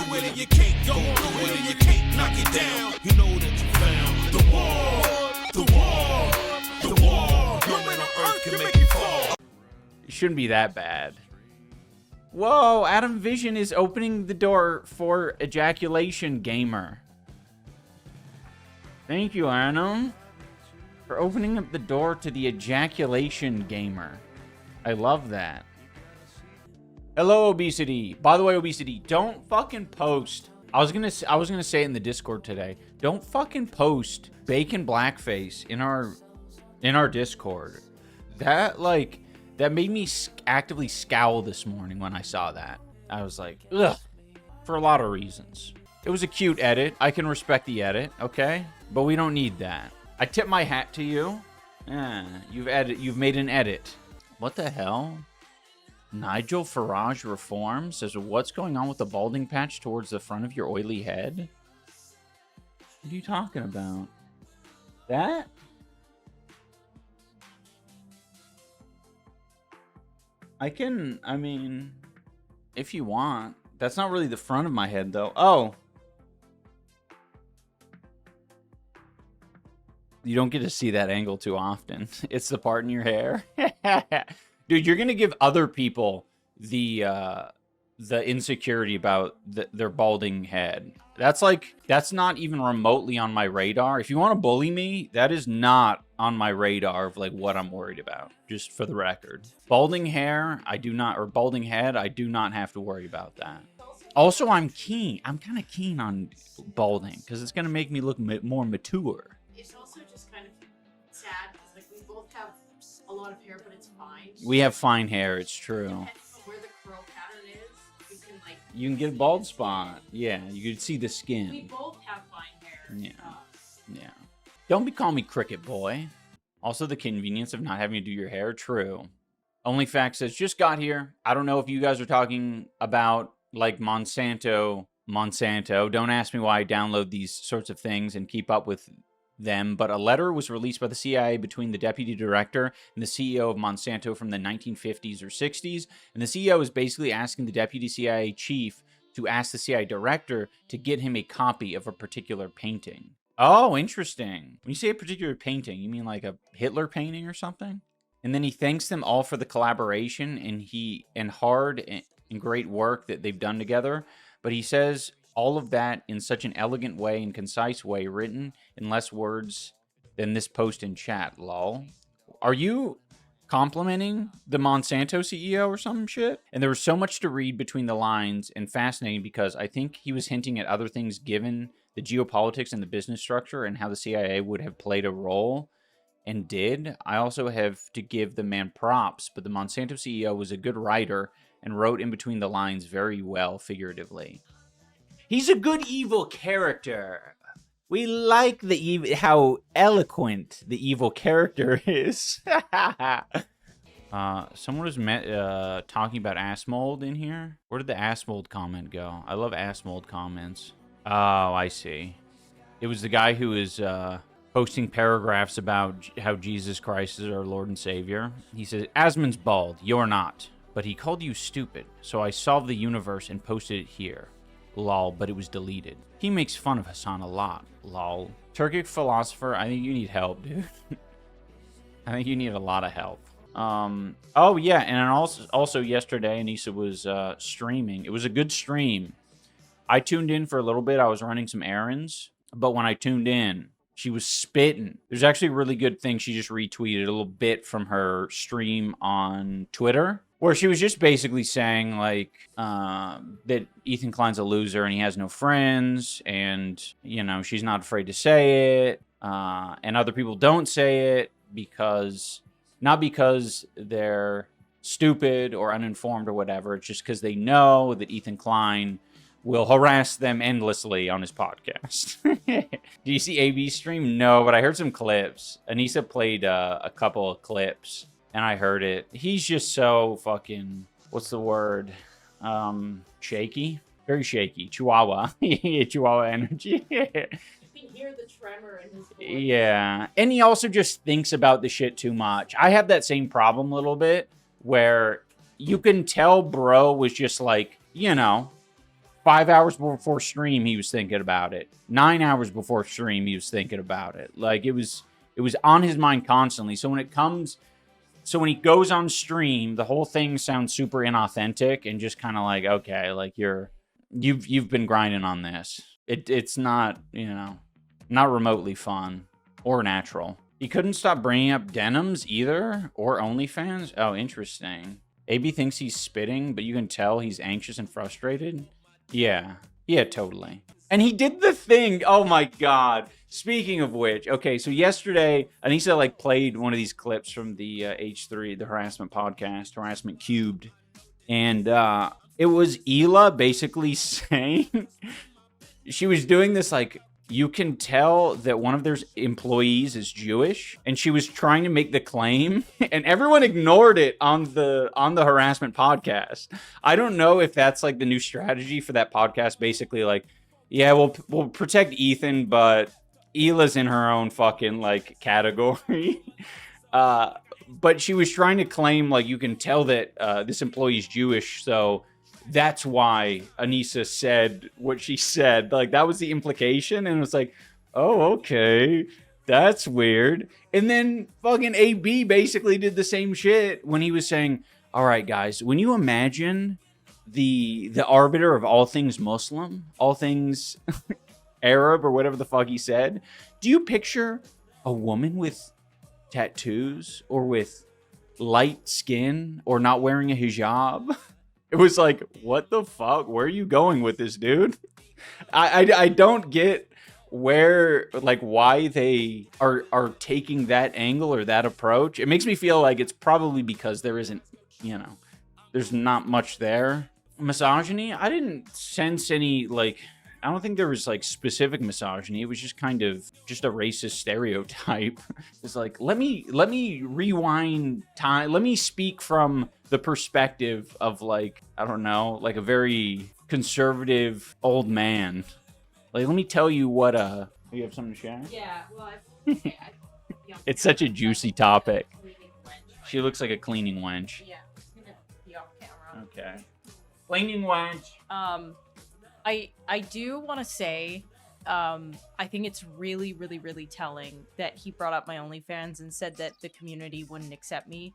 throw it in your cake, don't throw it in your cake, knock it down. You know that you found the wall, the wall, the wall. No man on earth can make you fall. It shouldn't be that bad. Whoa, Adam Vision is opening the door for Ejaculation Gamer. Thank you, Adam, for opening up the door to the Ejaculation Gamer. I love that. Hello, Obesity. By the way, Obesity, don't fucking post. I was gonna say it in the Discord today. Don't fucking post bacon blackface in our Discord. That made me actively scowl this morning when I saw that. I was like, ugh, for a lot of reasons. It was a cute edit. I can respect the edit, okay? But we don't need that. I tip my hat to you. You've made an edit. What the hell? Nigel Farage Reform says, what's going on with the balding patch towards the front of your oily head? What are you talking about? That? I mean, if you want. That's not really the front of my head, though. Oh. You don't get to see that angle too often. It's the part in your hair. Dude, you're going to give other people the insecurity about their balding head. That's not even remotely on my radar. If you want to bully me, that is not on my radar of what I'm worried about, just for the record. Balding hair, balding head, I do not have to worry about that. Also, I'm kind of keen on balding because it's going to make me look more mature. It's also just kind of sad because we both have a lot of hair, but it's fine. We have fine hair, it's true. Depending on where the curl pattern is, you can get a bald spot. Yeah, you can see the skin. We both have fine hair. Yeah. Don't call me Cricket Boy. Also, the convenience of not having to do your hair, true. OnlyFacts says, just got here. I don't know if you guys are talking about, Monsanto. Don't ask me why I download these sorts of things and keep up with them, but a letter was released by the CIA between the deputy director and the CEO of Monsanto from the 1950s or 60s, and the CEO is basically asking the deputy CIA chief to ask the CIA director to get him a copy of a particular painting. Oh, interesting. When you say a particular painting, you mean like a Hitler painting or something? And then he thanks them all for the collaboration and hard and great work that they've done together, but he says all of that in such an elegant way and concise way, written in less words than this post in chat, lol. Are you complimenting the Monsanto CEO or some shit? And there was so much to read between the lines and fascinating because I think he was hinting at other things given the geopolitics and the business structure and how the CIA would have played a role and did. I also have to give the man props, but the Monsanto CEO was a good writer and wrote in between the lines very well figuratively. He's a good evil character. We like how eloquent the evil character is. Someone was talking about ass mold in here. Where did the ass mold comment go? I love ass mold comments. Oh, I see. It was the guy who was posting paragraphs about how Jesus Christ is our Lord and Savior. He says, Asmon's bald. You're not. But he called you stupid. So I solved the universe and posted it here. Lol, but it was deleted. He makes fun of Hassan a lot. Lol. Turkic philosopher, I think you need help, dude. I think you need a lot of help. Oh, yeah, and also yesterday, Anissa was streaming. It was a good stream. I tuned in for a little bit. I was running some errands. But when I tuned in, she was spitting. There's actually a really good thing. She just retweeted a little bit from her stream on Twitter, where she was just basically saying, that Ethan Klein's a loser and he has no friends, and, she's not afraid to say it, and other people don't say it not because they're stupid or uninformed or whatever, it's just because they know that Ethan Klein will harass them endlessly on his podcast. Do you see AB's stream? No, but I heard some clips. Anissa played a couple of clips, and I heard it. He's just so fucking, what's the word? Shaky? Very shaky. Chihuahua. Chihuahua energy. You can hear the tremor in his voice. Yeah. And he also just thinks about the shit too much. I have that same problem a little bit, where you can tell bro was just 5 hours before stream, he was thinking about it. 9 hours before stream, he was thinking about it. Like, it was on his mind constantly. So when he goes on stream, the whole thing sounds super inauthentic and just kind of like, okay, like you've been grinding on this. It's not, not remotely fun or natural. He couldn't stop bringing up denims either, or OnlyFans. Oh, interesting. AB thinks he's spitting, but you can tell he's anxious and frustrated. Yeah, totally. And he did the thing. Oh my God. Speaking of which, okay, so yesterday, Anissa played one of these clips from the H3, the Harassment Podcast, Harassment Cubed. And it was Hila basically saying, she was doing this you can tell that one of their employees is Jewish, and she was trying to make the claim, and everyone ignored it on the Harassment Podcast. I don't know if that's the new strategy for that podcast. Basically, yeah, we'll protect Ethan, but Hila's in her own fucking category. But she was trying to claim you can tell that this employee's Jewish, so that's why Anissa said what she said. That was the implication, and it was oh, okay, that's weird. And then fucking AB basically did the same shit when he was saying, all right, guys, when you imagine the arbiter of all things Muslim, all things Arab, or whatever the fuck he said, do you picture a woman with tattoos or with light skin or not wearing a hijab? It was what the fuck? Where are you going with this, dude? I don't get where, why they are taking that angle or that approach. It makes me feel it's probably because there isn't, there's not much there. Misogyny? I didn't sense any, I don't think there was specific misogyny. It was just kind of just a racist stereotype. It's let me rewind time. Let me speak from the perspective of I don't know, a very conservative old man. Let me tell you what you have something to share? Yeah, well, it's such a juicy topic. She looks like a cleaning wench. Yeah, it's gonna be off camera. Okay. Cleaning wench. I do want to say, I think it's really, really, really telling that he brought up my OnlyFans and said that the community wouldn't accept me.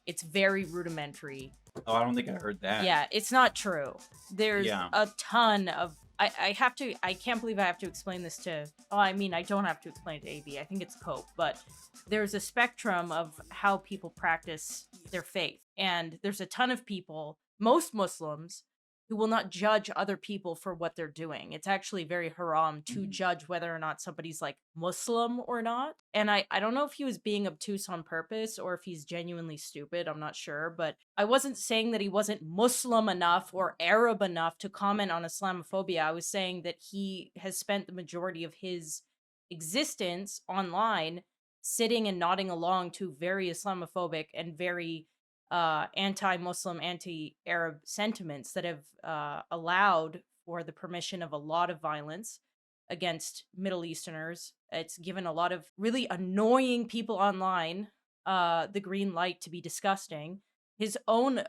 It's very rudimentary. Oh, I don't think I heard that. Yeah, it's not true. There's a ton of... I can't believe I have to explain this to... Oh, I mean, I don't have to explain it to AB. I think it's Cope. But there's a spectrum of how people practice their faith. And there's a ton of people, most Muslims, who will not judge other people for what they're doing. It's actually very haram to judge whether or not somebody's Muslim or not. And I don't know if he was being obtuse on purpose or if he's genuinely stupid. I'm not sure. But I wasn't saying that he wasn't Muslim enough or Arab enough to comment on Islamophobia. I was saying that he has spent the majority of his existence online sitting and nodding along to very Islamophobic and very anti-Muslim, anti-Arab sentiments that have allowed for the permission of a lot of violence against Middle Easterners. It's given a lot of really annoying people online the green light to be disgusting. His own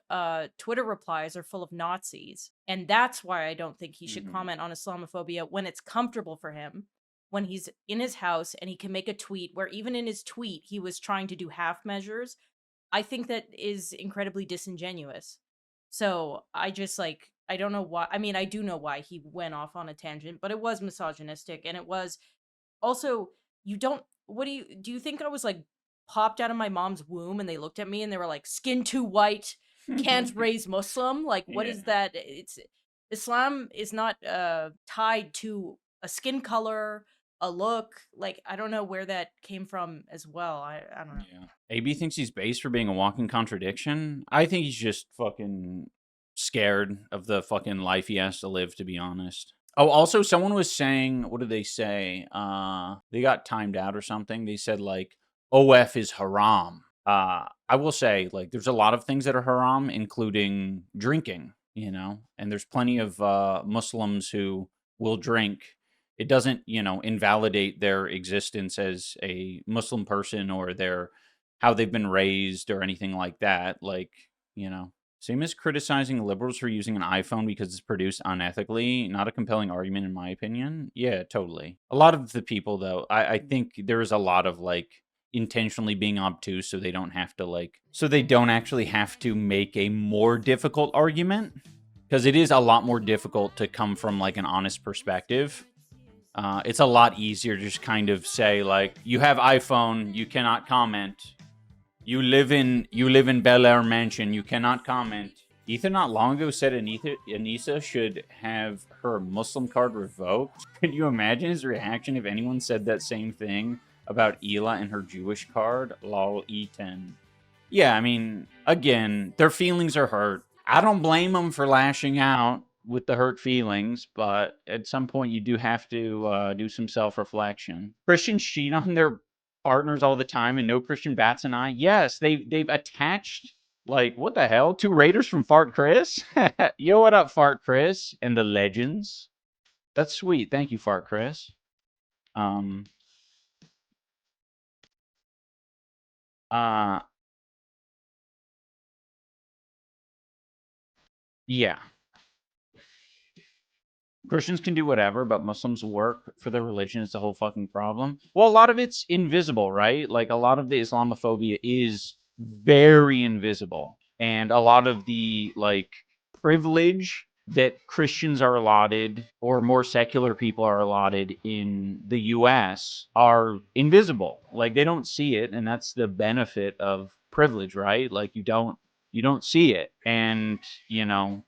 Twitter replies are full of Nazis, and that's why I don't think he should comment on Islamophobia when it's comfortable for him, when he's in his house and he can make a tweet where even in his tweet he was trying to do half measures. I think that is incredibly disingenuous. So I just I don't know why. I mean, I do know why he went off on a tangent, but it was misogynistic. And it was also, do you think I was popped out of my mom's womb and they looked at me and they were skin too white, can't raise Muslim? What is that? Islam is not tied to a skin color, a look. I don't know where that came from as well. I don't know. Yeah. AB thinks he's based for being a walking contradiction. I think he's just fucking scared of the fucking life he has to live, to be honest. Oh, also, someone was saying, what did they say? They got timed out or something. They said, OF is haram. I will say, there's a lot of things that are haram, including drinking, and there's plenty of Muslims who will drink. It doesn't, invalidate their existence as a Muslim person or how they've been raised or anything like that. Same as criticizing liberals for using an iPhone because it's produced unethically. Not a compelling argument, in my opinion. Yeah, totally. A lot of the people, though, I think there is a lot of, like, intentionally being obtuse so they don't have to, like... So they don't actually have to make a more difficult argument. Because it is a lot more difficult to come from, like, an honest perspective. It's a lot easier to just kind of say, like, you have iPhone, you cannot comment. You live in Bel Air Mansion. You cannot comment. Ethan not long ago said Anissa should have her Muslim card revoked. Could you imagine his reaction if anyone said that same thing about Ela and her Jewish card? Lol, Ethan. Yeah, I mean, again, their feelings are hurt. I don't blame them for lashing out with the hurt feelings, but at some point you do have to do some self-reflection. Christians cheat on their partners all the time, and no Christian bats an eye. Yes, they've attached, like, what the hell? 2 Raiders from Fart Chris? Yo, what up, Fart Chris? And the Legends. That's sweet. Thank you, Fart Chris. Yeah. Christians can do whatever, but Muslims work for their religion. It's the whole fucking problem. Well, a lot of it's invisible, right? Like, a lot of the Islamophobia is very invisible. And a lot of the, like, privilege that Christians are allotted, or more secular people are allotted in the U.S., are invisible. Like, they don't see it, and that's the benefit of privilege, right? Like, you don't see it. And, you know...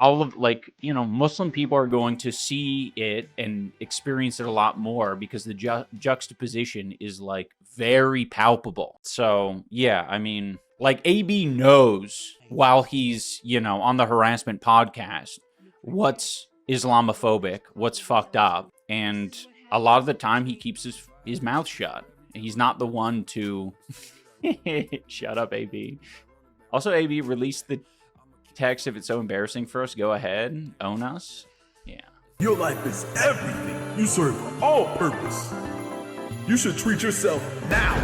all of, like, you know, Muslim people are going to see it and experience it a lot more because the juxtaposition is, like, very palpable. So, yeah, I mean, like, AB knows while he's, you know, on the harassment podcast what's Islamophobic, what's fucked up. And a lot of the time he keeps his mouth shut. He's not the one to... Shut up, AB. Also, AB, release the text if it's so embarrassing for us. Go ahead, own us. Yeah. Your life is everything. You serve all purpose. You should treat yourself now